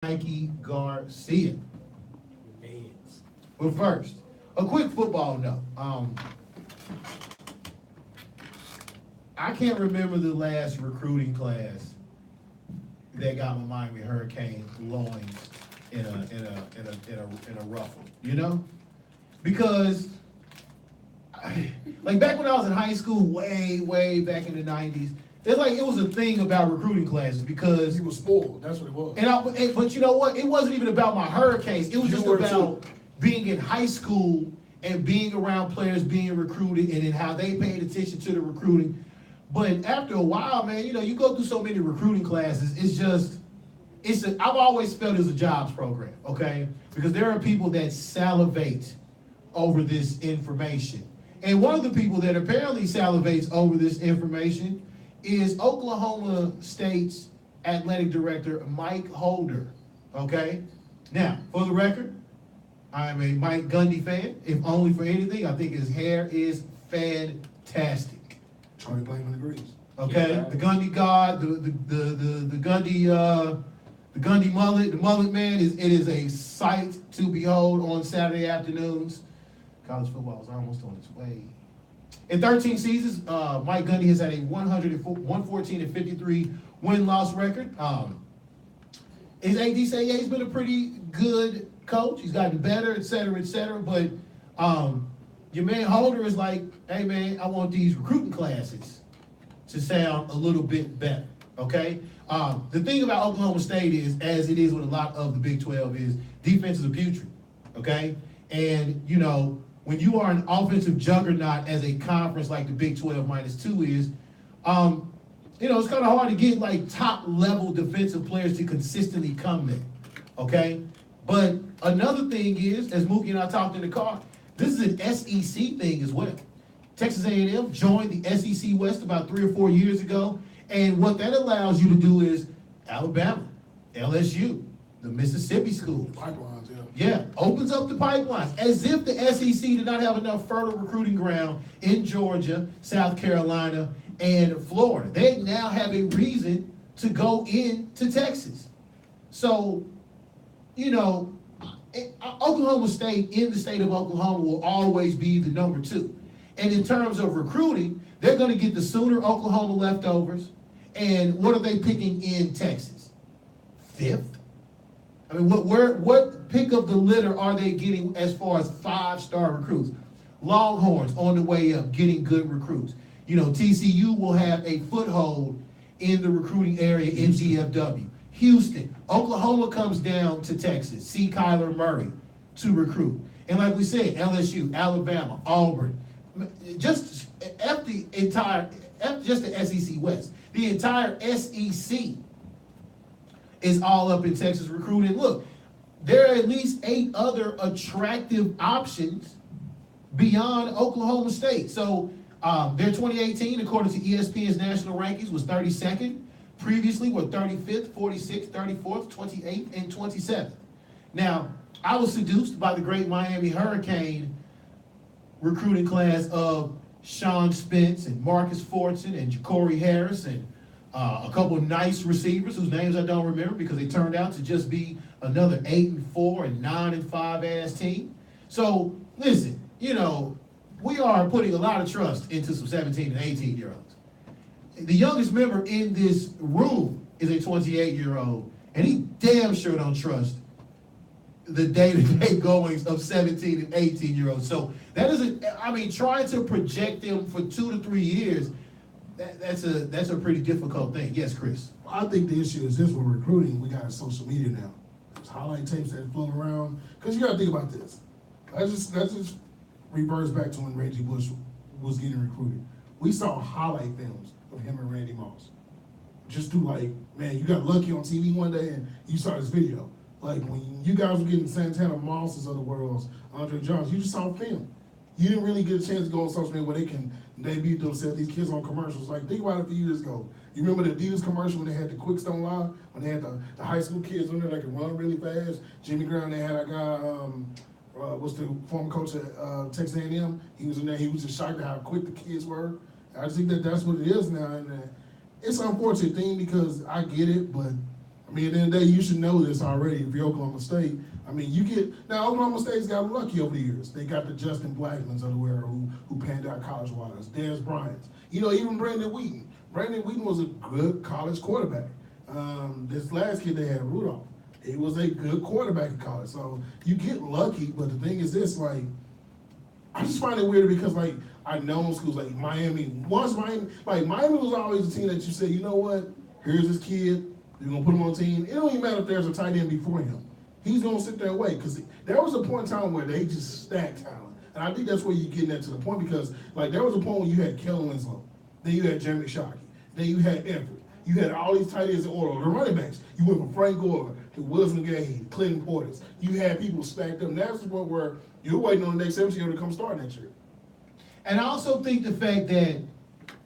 Mikey Garcia. But first, a quick football note. I can't remember the last recruiting class that got my Miami Hurricane loins in a ruffle. You know, because like back when I was in high school, way back in the '90s. It's like it was a thing about recruiting classes because he was spoiled. That's what it was. But you know what? It wasn't even about my Hurricanes. It was just about being in high school and being around players being recruited and then how they paid attention to the recruiting. But after a while, man, you go through so many recruiting classes. I've always felt it's a jobs program, okay? Because there are people that salivate over this information. And one of the people that apparently salivates over this information is Oklahoma State's athletic director, Mike Holder, okay? Now, for the record, I'm a Mike Gundy fan. If only for anything, I think his hair is fantastic. Charlie Blackman agrees. Okay, yeah. The Gundy God, the Gundy mullet, the mullet man, it is a sight to behold on Saturday afternoons. College football is almost on its way. In 13 seasons, Mike Gundy has had a 114-53 win-loss record. His AD say, yeah, he's been a pretty good coach. He's gotten better, et cetera, but your man Holder is like, hey, man, I want these recruiting classes to sound a little bit better, okay? The thing about Oklahoma State is, as it is with a lot of the Big 12, is defenses are putrid, okay? And, when you are an offensive juggernaut as a conference like the Big 12 -2 is, it's kind of hard to get like top-level defensive players to consistently come there, okay? But another thing is, as Mookie and I talked in the car, this is an SEC thing as well. Texas A&M joined the SEC West about 3 or 4 years ago, and what that allows you to do is Alabama, LSU, the Mississippi schools. Pipelines, yeah. Yeah, opens up the pipelines. As if the SEC did not have enough fertile recruiting ground in Georgia, South Carolina, and Florida. They now have a reason to go into Texas. So, Oklahoma State in the state of Oklahoma will always be the number 2. And in terms of recruiting, they're going to get the Sooner Oklahoma leftovers. And what are they picking in Texas? 5th? I mean, what pick of the litter are they getting as far as 5-star recruits? Longhorns on the way up, getting good recruits. TCU will have a foothold in the recruiting area in DFW. Houston, Oklahoma comes down to Texas. See Kyler Murray to recruit. And like we said, LSU, Alabama, Auburn, just the SEC West. The entire SEC is all up in Texas recruiting. Look, there are at least 8 other attractive options beyond Oklahoma State. So their 2018, according to ESPN's national rankings, was 32nd. Previously were 35th, 46th, 34th, 28th, and 27th. Now, I was seduced by the great Miami Hurricane recruiting class of Sean Spence and Marcus Fortson and Ja'Cory Harris and a couple of nice receivers whose names I don't remember because they turned out to just be another 8-4 and 9-5 ass team. So listen, we are putting a lot of trust into some 17 and 18-year-olds. The youngest member in this room is a 28-year-old, and he damn sure don't trust the day-to-day goings of 17 and 18-year-olds. So that isn't, trying to project them for 2 to 3 years, that's a pretty difficult thing. Yes, Chris. I think the issue is this with recruiting. We got social media now. There's highlight tapes that float around. Because you got to think about this. Let's just reverse back to when Reggie Bush was getting recruited. We saw highlight films of him and Randy Moss. Just man, you got lucky on TV one day and you saw this video. Like when you guys were getting Santana Mosses of the world, Andre Jones, you just saw film. You didn't really get a chance to go on social media where they can debut themselves, these kids on commercials. Like, think about it a few years ago. You remember the Adidas commercial when they had the Quick Stone Live? When they had the high school kids on there that could run really fast? Jimmy Brown, they had a guy, what's the former coach at Texas A&M? He was in there. He was just shocked at how quick the kids were. I just think that's what it is now. And it's an unfortunate thing because I get it, but I mean, at the end of the day, you should know this already. If you're Oklahoma State, I mean, now Oklahoma State's got lucky over the years. They got the Justin Blackmans of the world who panned out college-wise, Dez Bryant, even Brandon Wheaton. Brandon Wheaton was a good college quarterback. This last kid they had, Rudolph, he was a good quarterback in college. So you get lucky, but the thing is this, like, I just find it weird because, like, I know schools like Miami was always a team that you say, you know what, here's this kid, you're going to put him on the team. It don't even matter if there's a tight end before him. He's going to sit there and wait because there was a point in time where they just stacked talent. And I think that's where you're getting that to the point because, like, there was a point when you had Kellen Winslow, then you had Jeremy Shockey, then you had Everett. You had all these tight ends in order. The running backs, you went from Frank Gore to Willis McGahee, Clinton Portis. You had people stacked up. And that's the point where you're waiting on the next year to come start next year. And I also think the fact that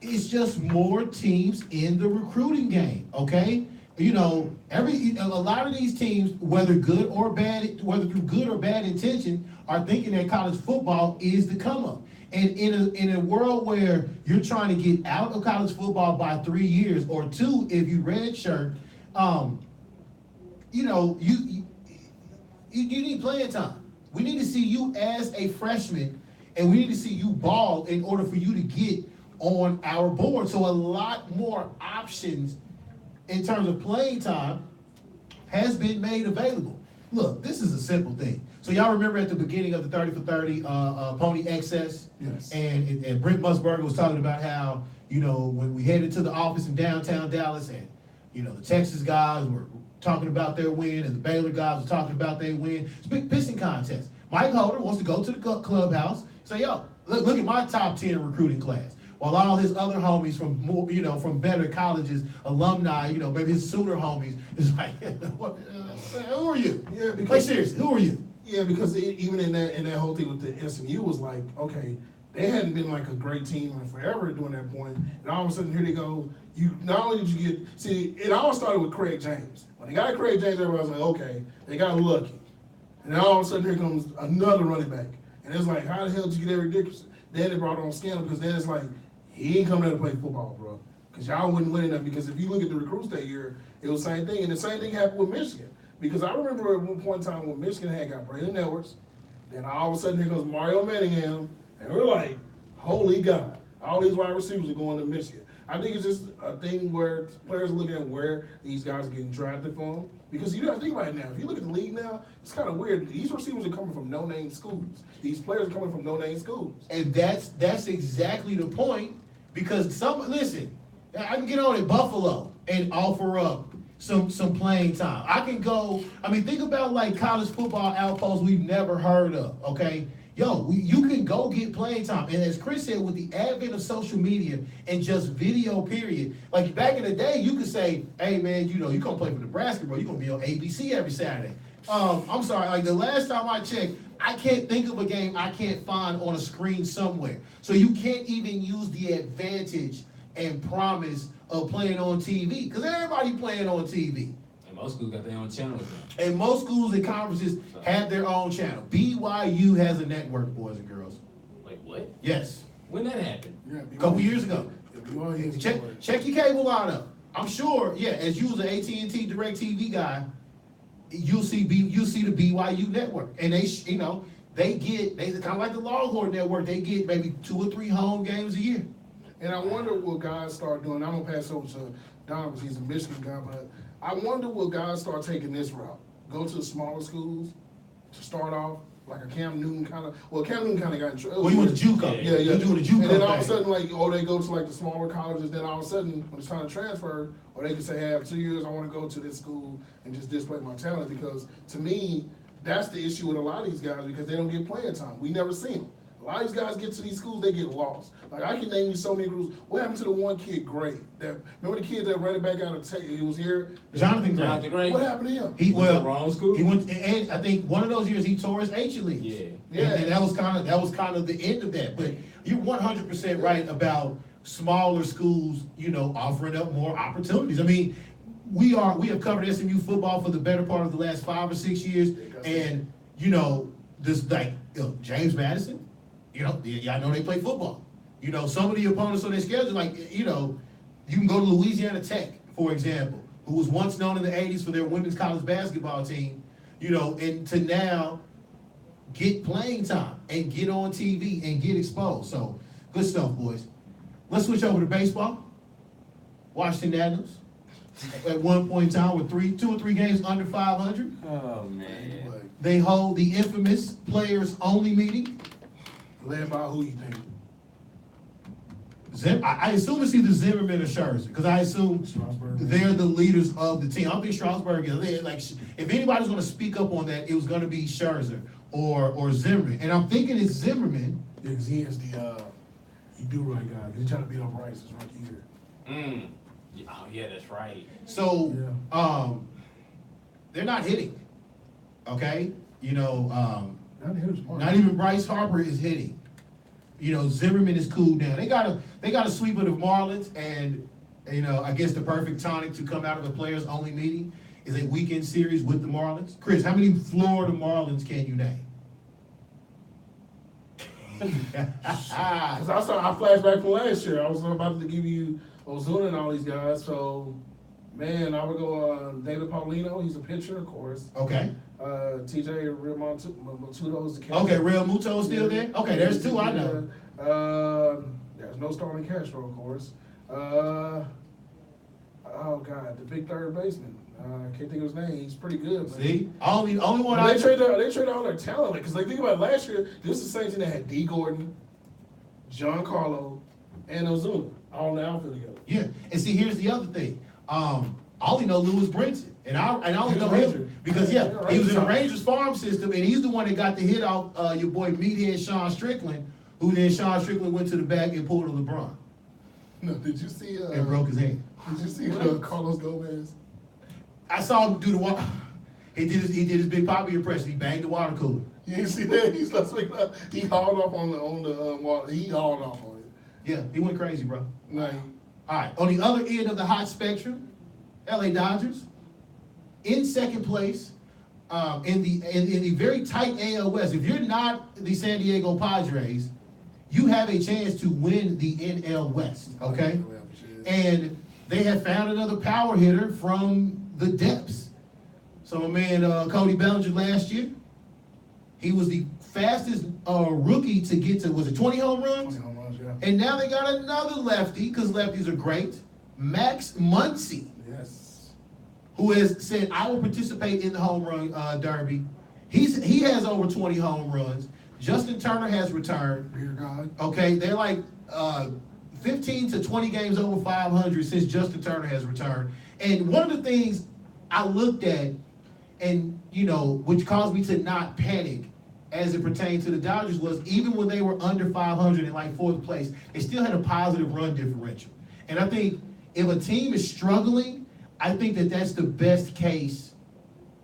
it's just more teams in the recruiting game, okay? A lot of these teams, whether good or bad, whether through good or bad intention, are thinking that college football is the come up. And in a world where you're trying to get out of college football by 3 years or 2 if you redshirt, you need playing time. We need to see you as a freshman, and we need to see you ball in order for you to get on our board. So a lot more options in terms of playing time has been made available. Look, this is a simple thing. So y'all remember at the beginning of the 30 for 30 Pony Excess? Yes. And Brent Musburger was talking about how, when we headed to the office in downtown Dallas and, the Texas guys were talking about their win and the Baylor guys were talking about their win. It's a big pissing contest. Mike Holder wants to go to the clubhouse, say, yo, look at my top 10 recruiting class. While all his other homies from more, from better colleges, alumni, maybe his Sooner homies, is like, who are you? Yeah, because like seriously, who are you? Yeah, because even in that whole thing with the SMU was like, okay, they hadn't been like a great team in forever during that point, and all of a sudden here they go. You not only did you it all started with Craig James. When they got Craig James, everybody was like, okay, they got lucky, and then all of a sudden here comes another running back, and it's like, how the hell did you get Eric Dickerson? Then they brought on Scandal because then it's like, he ain't coming there to play football, bro, because y'all wouldn't win enough. Because if you look at the recruits that year, it was the same thing, and the same thing happened with Michigan. Because I remember at one point in time when Michigan had got Braylon Edwards, then all of a sudden here comes Mario Manningham, and we're like, holy God, all these wide receivers are going to Michigan. I think it's just a thing where players are looking at where these guys are getting drafted from. Because you got to think about it now. If you look at the league now, it's kind of weird. These receivers are coming from no-name schools. These players are coming from no-name schools. And that's exactly the point. Because listen, I can get on at Buffalo and offer up some playing time. I can go, think about like college football outposts we've never heard of, okay? You can go get playing time. And as Chris said, with the advent of social media and just video period, like back in the day, you could say, hey man, you're going to play for Nebraska, bro. You're going to be on ABC every Saturday. I'm sorry, like the last time I checked, I can't think of a game I can't find on a screen somewhere. So you can't even use the advantage and promise of playing on TV, because everybody playing on TV. And most schools got their own channel. And most schools and conferences have their own channel. BYU has a network, boys and girls. Wait, what? Yes. When that happened? Yeah, A couple years ago. Yeah, Check your cable line up. I'm sure, as you was an AT&T DirecTV guy, you'll see the BYU network. And they kind of like the Longhorn network, they get maybe 2 or 3 home games a year. And I wonder what guys start doing. I'm going to pass over to Don because he's a Michigan guy, but I wonder will guys start taking this route? Go to the smaller schools to start off, like a Cam Newton kind of. Well, Cam Newton kind of got in trouble. Well, he went to JUCO. Yeah. He went to JUCO. And then all of a sudden, like, they go to like the smaller colleges. Then all of a sudden, when it's time to transfer, or they can say, hey, after 2 years, I want to go to this school and just display my talent. Because to me, that's the issue with a lot of these guys because they don't get playing time. We never see them. A lot of these guys get to these schools, they get lost. Like, I can name you so many groups. What happened to the one kid, Gray? Remember the kid that ran it back out of Texas? He was here? Jonathan Gray. What happened to him? He went to the wrong school? He went, and I think one of those years he tore his Achilles. Yeah. And that was kind of the end of that. But you're 100% right about smaller schools, offering up more opportunities. We have covered SMU football for the better part of the last 5 or 6 years, and James Madison. I know they play football. Some of the opponents on their schedule, you can go to Louisiana Tech, for example, who was once known in the 80s for their women's college basketball team, you know, and to now get playing time and get on TV and get exposed. So, good stuff, boys. Let's switch over to baseball. Washington Nationals, at one point in time, with 2 or 3 games under 500. Oh, man. They hold the infamous players-only meeting. Led by who you think? I assume it's either Zimmerman or Scherzer, because I assume Strasburg. they're the leaders of the team. I don't think Strasburg is. Like, if anybody's going to speak up on that, it was going to be Scherzer or Zimmerman. And I'm thinking it's Zimmerman. Yeah, because he is the he do right guy. He's trying to beat up Rice his rookie year. Oh, yeah, that's right. So, they're not hitting. Okay? You know, not even Bryce Harper is hitting. You know, Zimmerman is cooled down. They got a sweep of the Marlins, and you know, I guess the perfect tonic to come out of a players only meeting is a weekend series with the Marlins. Chris, how many Florida Marlins can you name? Because I flashed back from last year. I was about to give you Ozuna and all these guys. So, man, I would go David Paulino. He's a pitcher, of course. Okay. TJ Real Montuno is the catcher. Okay, Real Muto is still there? Okay, there's 2 I know. There's no Starling Castro, of course. Oh, God, the big third baseman. I can't think of his name. He's pretty good. Man. See? Only one They traded all their talent. Because they think about it, last year, this is the same team that had D. Gordon, Giancarlo, and Ozuna all in the outfield together. Yeah, and see, here's the other thing. I only know Lewis Brinson, and I only know him because he was in the Rangers farm system, and he's the one that got the hit off your boy meathead Sean Strickland, who then Sean Strickland went to the back and pulled a LeBron No, did you see? and broke his hand. Did you see Carlos Gomez? I saw him do the water. He did his Big Poppy impression. He banged the water cooler. You didn't see that? He hauled off on the water. He hauled off on it. Yeah, he went crazy, bro. Like, All right, on the other end of the hot spectrum, LA Dodgers in second place in the very tight AL West. If you're not the San Diego Padres, you have a chance to win the NL West. Okay, and they have found another power hitter from the depths. So my man Cody Bellinger last year, he was the fastest rookie to get to, was it 20 home runs? 20 home runs, yeah. And now they got another lefty, because lefties are great, Max Muncy, Yes. who has said, I will participate in the home run derby. He has over 20 home runs. Justin Turner has returned. Beer God. Okay, they're like 15 to 20 games over 500 since Justin Turner has returned. And one of the things I looked at, and you know, which caused me to not panic as it pertained to the Dodgers, was even when they were under 500 in like 4th place, they still had a positive run differential. And I think if a team is struggling, I think that that's the best case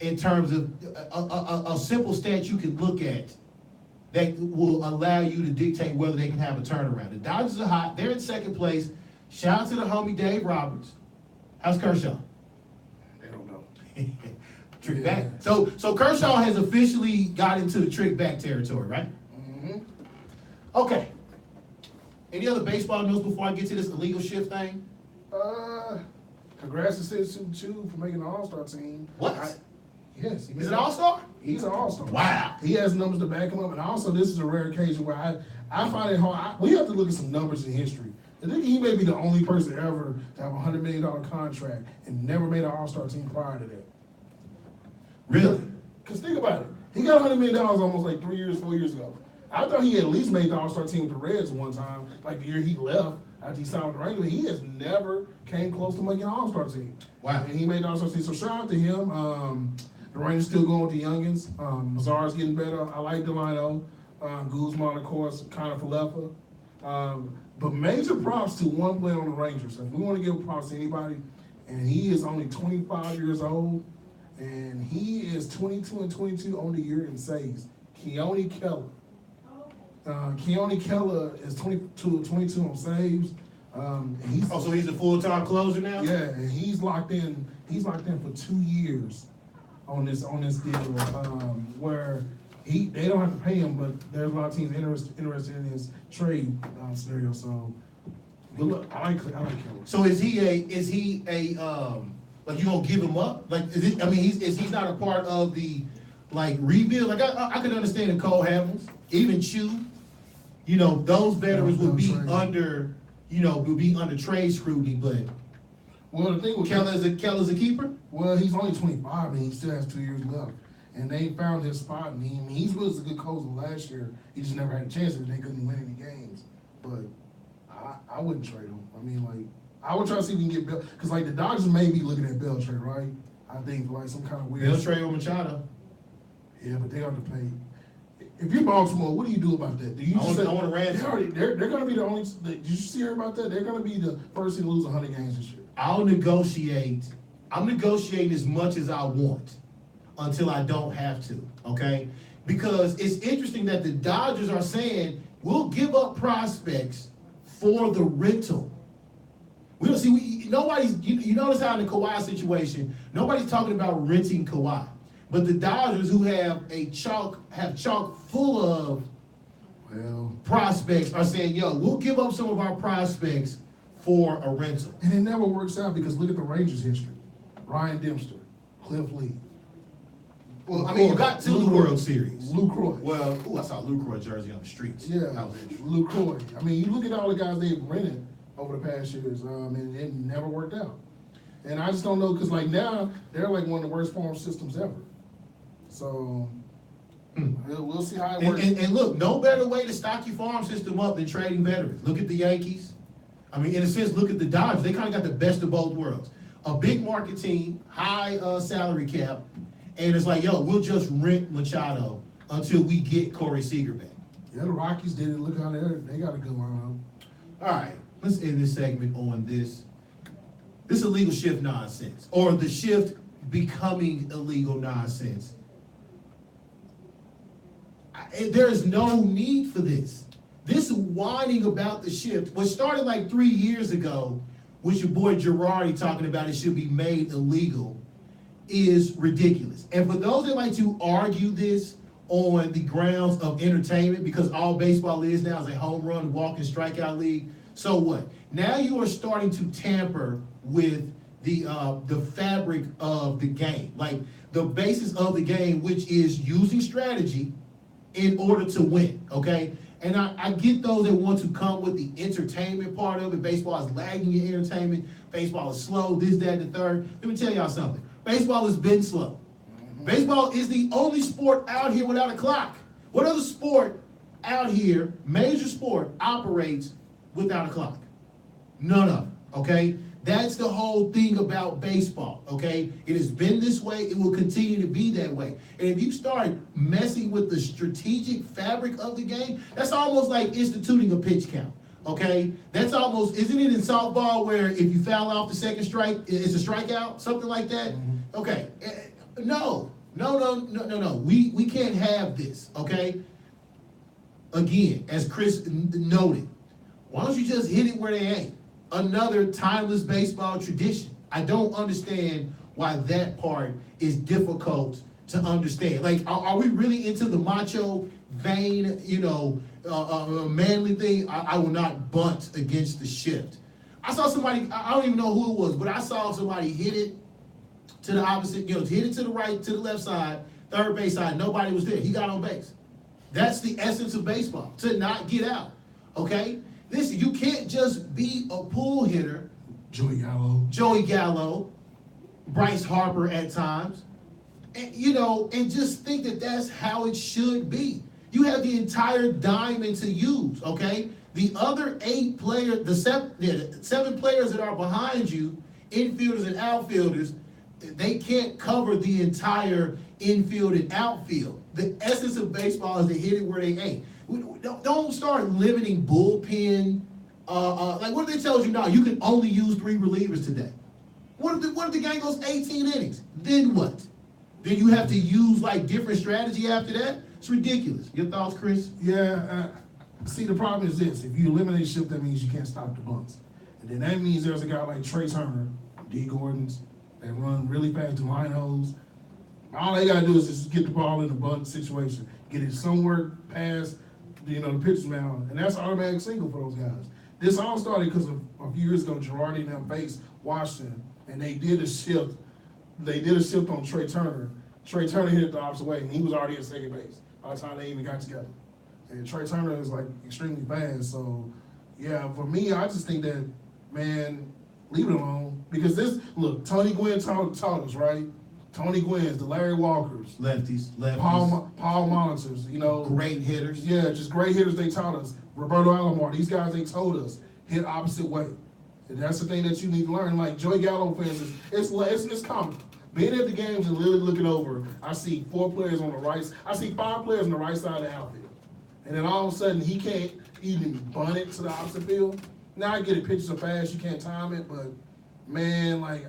in terms of a simple stat you can look at that will allow you to dictate whether they can have a turnaround. The Dodgers are hot. They're in second place. Shout out to the homie Dave Roberts. How's Kershaw? They don't know. Trick back. So Kershaw has officially got into the trick back territory, right? Mm-hmm. Okay. Any other baseball news before I get to this illegal shift thing? Congrats to Citizen 2 for making the All-Star team. What? Yes. Is it All-Star? He's an All-Star. Wow. He has numbers to back him up. And also, this is a rare occasion where I find it hard. We have to look at some numbers in history. I think he may be the only person ever to have a $100 million contract and never made an All-Star team prior to that. Really? Because think about it. He got $100 million almost like 4 years ago. I thought he at least made the All-Star team with the Reds one time, like the year he left after he signed with the Rangers. He has never came close to making an All-Star team. Wow. And he made the All-Star team. So shout out to him. The Rangers still going with the youngins. Mazar's getting better. I like Delano. Guzman, of course, Connor Falefa. But major props to one player on the Rangers. If we want to give props to anybody, and he is only 25 years old, and he is 22 on the year in saves. Keone Keller. Keone Keller is 22 on saves. So he's a full-time closer now? Yeah, and he's locked in. He's locked in for 2 years on this deal, where they don't have to pay him, but there's a lot of teams interested in his trade scenario. So good luck. I like Keller. So is he a Like, you gonna give him up? Like, he's not a part of the, like, rebuild? Like, I could understand Cole Hamels, even Chew. You know, those veterans would be under, trade scrutiny, but Well, the thing with Keller's a keeper? well, he's only 25 and he still has 2 years left. And they found his spot in him. He was a good coach last year. He just never had a chance because they couldn't win any games. But I wouldn't trade him. I mean, like, I would try to see if we can get Bell. Because, like, the Dodgers may be looking at Bell trade, right? I think, like, some kind of weird. Bell trade with Machado. Yeah, but they have to pay. If you're Baltimore, what do you do about that? Do you I want a ransom. They're going to be the only. Did you see her about that? They're going to be the first team to lose 100 games this year. I'll negotiate. I'm negotiating as much as I want until I don't have to, okay? Because it's interesting that the Dodgers are saying, we'll give up prospects for the rental. We don't see, nobody's, you notice how in the Kawhi situation, nobody's talking about renting Kawhi. But the Dodgers, who have chock full of prospects, are saying, yo, we'll give up some of our prospects for a rental. And it never works out because look at the Rangers' history. Ryan Dempster, Cliff Lee. Well, I mean, you got to the World Series. Lou Croy. Well, I saw Lou Croy jersey on the streets. Yeah, Lou Croy. I mean, you look at all the guys they've rented over the past years, and it never worked out. And I just don't know, because, like, now, they're, like, one of the worst farm systems ever. So, we'll see how it works. And look, no better way to stock your farm system up than trading veterans. Look at the Yankees. I mean, in a sense, look at the Dodgers. They kind of got the best of both worlds. A big market team, high salary cap, and it's like, yo, we'll just rent Machado until we get Corey Seager back. Yeah, the Rockies did it. Look how they got a good lineup. All right, let's end this segment on this. This illegal shift nonsense, or the shift becoming illegal nonsense. There is no need for this. This whining about the shift, what started like 3 years ago, with your boy Girardi talking about it should be made illegal, is ridiculous. And for those that like to argue this on the grounds of entertainment, because all baseball is now is a home run, walk, and strikeout league, so what? Now you are starting to tamper with the fabric of the game, like the basis of the game, which is using strategy in order to win, okay? And I get those that want to come with the entertainment part of it. Baseball is lagging in entertainment. Baseball is slow, this, that, and the third. Let me tell y'all something. Baseball has been slow. Baseball is the only sport out here without a clock. What other sport out here, major sport, operates without a clock? None of them, okay? That's the whole thing about baseball, okay? It has been this way. It will continue to be that way. And if you start messing with the strategic fabric of the game, that's almost like instituting a pitch count, okay? That's almost, isn't it in softball where if you foul off the second strike, it's a strikeout, something like that? Mm-hmm. Okay, no. We can't have this, okay? Again, as Chris noted, why don't you just hit it where they ain't? Another timeless baseball tradition. I don't understand why that part is difficult to understand. Like, are we really into the macho vein, manly thing? I will not bunt against the shift. I saw somebody, I don't even know who it was, but I saw somebody hit it to the opposite, hit it to the right, to the left side, third base side. Nobody was there. He got on base. That's the essence of baseball, to not get out, okay? Listen, you can't just be a pull hitter. Joey Gallo, Bryce Harper at times, and just think that that's how it should be. You have the entire diamond to use, okay? The other 8 players, the 7 players that are behind you, infielders and outfielders, they can't cover the entire infield and outfield. The essence of baseball is to hit it where they ain't. Don't start limiting bullpen. Like, what if they tell you now you can only use 3 relievers today? What if the game goes 18 innings? Then what? Then you have to use like different strategy after that? It's ridiculous. Your thoughts, Chris? Yeah. See, the problem is this: if you eliminate shift, that means you can't stop the bunts, and then that means there's a guy like Trace Turner, D. Gordon's, that run really fast to line holes. All they gotta do is just get the ball in the bunt situation, get it somewhere past the pitcher's mound, and that's an automatic single for those guys. This all started because a few years ago, Girardi and them faced Washington, and they did a shift. They did a shift on Trey Turner. Trey Turner hit it the opposite way, and he was already at second base by the time they even got together. And Trey Turner is like extremely fast. So, yeah, for me, I just think that, man, leave it alone. Because look, Tony Gwynn taught us, right? Tony Gwynn's, the Larry Walkers, Lefties. Paul Monitors, you know. Great hitters. Yeah, just great hitters they taught us. Roberto Alomar, these guys they told us, hit opposite way. And that's the thing that you need to learn. Like Joey Gallo fans, it's common. Being at the games and literally looking over, I see 4 players on the right. I see 5 players on the right side of the outfield. And then all of a sudden, he can't even bunt it to the opposite field. Now I get it, pitches so fast, you can't time it. But, man, like,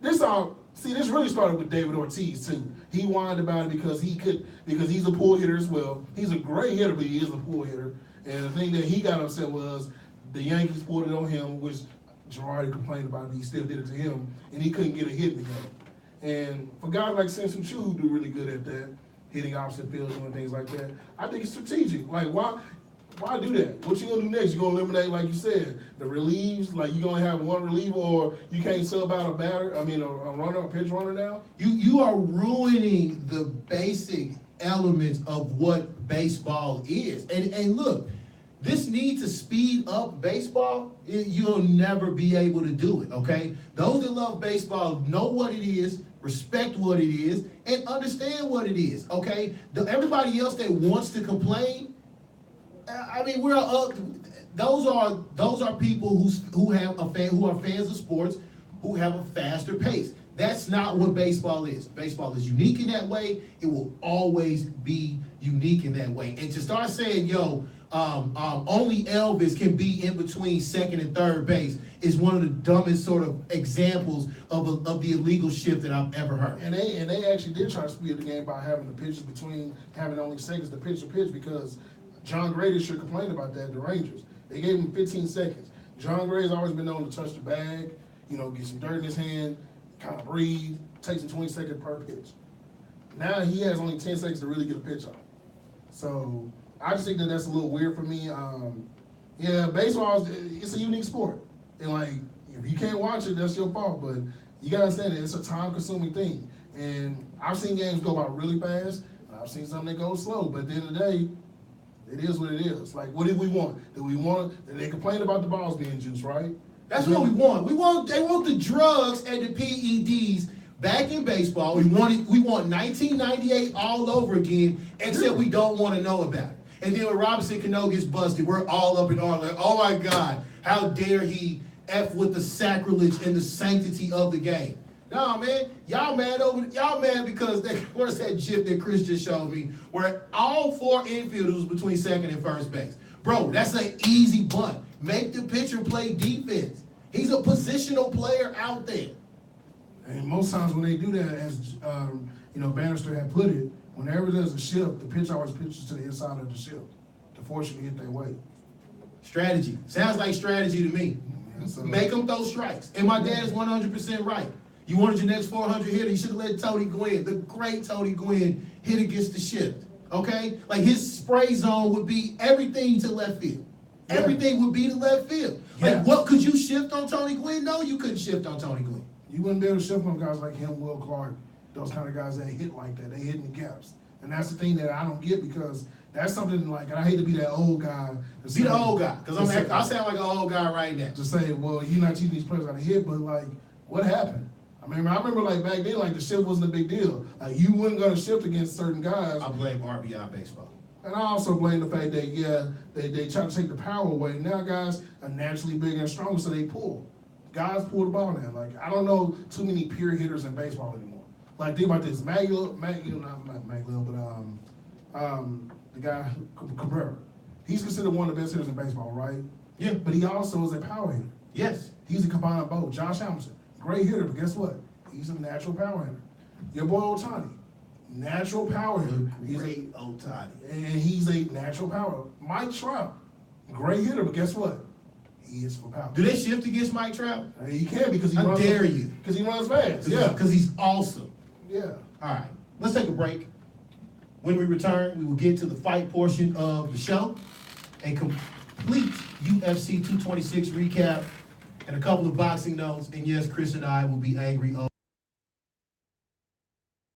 this really started with David Ortiz, too. He whined about it because he's a pull hitter as well. He's a great hitter, but he is a pull hitter. And the thing that he got upset was the Yankees pulled it on him, which Girardi complained about it, but he still did it to him, and he couldn't get a hit in the game. And for guys like Samson Chu who do really good at that, hitting opposite field, doing things like that, I think it's strategic. Like, why do that? What you gonna do next? You gonna eliminate, like you said, the relieves? Like, you gonna have one reliever, or you can't sub out a runner, a pitch runner now? You are ruining the basic elements of what baseball is. And look, this need to speed up baseball, you'll never be able to do it, okay? Those that love baseball know what it is, respect what it is, and understand what it is, okay? Everybody else that wants to complain, I mean, those are people who are fans of sports, who have a faster pace. That's not what baseball is. Baseball is unique in that way. It will always be unique in that way. And to start saying, only Elvis can be in between second and third base is one of the dumbest sort of examples of the illegal shift that I've ever heard. And they actually did try to speed the game by having the pitches between having only seconds to pitch because John Gray should complain about that. The Rangers, they gave him 15 seconds. John Gray has always been known to touch the bag, get some dirt in his hand, kind of breathe, takes him 20 seconds per pitch. Now he has only 10 seconds to really get a pitch off. So I just think that that's a little weird for me. Baseball it's a unique sport, and like if you can't watch it, that's your fault. But you gotta understand it; it's a time-consuming thing. And I've seen games go by really fast, and I've seen some that go slow. But at the end of the day, it is what it is. Like, what did we want? They complained about the balls being juiced, right? That's what we want. They want the drugs and the PEDs back in baseball. We want 1998 all over again, except we don't want to know about it. And then when Robinson Cano gets busted, we're all up in arms like, oh my God, how dare he F with the sacrilege and the sanctity of the game. No, man, y'all mad because where's that GIF that Chris just showed me, where all 4 infielders was between second and first base. Bro, that's an easy bunt. Make the pitcher play defense. He's a positional player out there. And most times when they do that, as Bannister had put it, whenever there's a shift, the pitcher always pitches to the inside of the shift to force you to hit that way. Strategy. Sounds like strategy to me. Yeah, so make them throw strikes. And my dad is 100% right. You wanted your next 400 hitter, you should have let Tony Gwynn, the great Tony Gwynn, hit against the shift. Okay? Like his spray zone would be everything to left field. Yeah. Everything would be to left field. Yeah. Like, what could you shift on Tony Gwynn? No, you couldn't shift on Tony Gwynn. You wouldn't be able to shift on guys like him, Will Clark, those kind of guys that hit like that. They hit in the gaps. And that's the thing that I don't get, because that's something like, and I hate to be that old guy. Be the old guy, because I sound like an old guy right now. To say, well, you're not teaching these players how to hit, but like, what happened? I remember like back then, like the shift wasn't a big deal. Like you wasn't gonna shift against certain guys. I blame RBI baseball. And I also blame the fact that, they try to take the power away. Now guys are naturally bigger and stronger, so they pull. Guys pull the ball now. Like, I don't know too many pure hitters in baseball anymore. Like, think about this. The guy, Cabrera. He's considered one of the best hitters in baseball, right? Yeah. But he also is a power hitter. Yes. He's a combined both. Josh Hamilton, great hitter, but guess what? He's a natural power hitter. Your boy Ohtani, natural power hitter. Great Ohtani. And he's a natural power. Mike Trout, great hitter, but guess what? He is for power. Do they shift against Mike Trout? He can, because I dare you. Because he runs fast. Yeah. Because he's awesome. Yeah. All right. Let's take a break. When we return, we will get to the fight portion of the show and complete UFC 226 recap. and a couple of boxing notes. And yes, Chris and I will be angry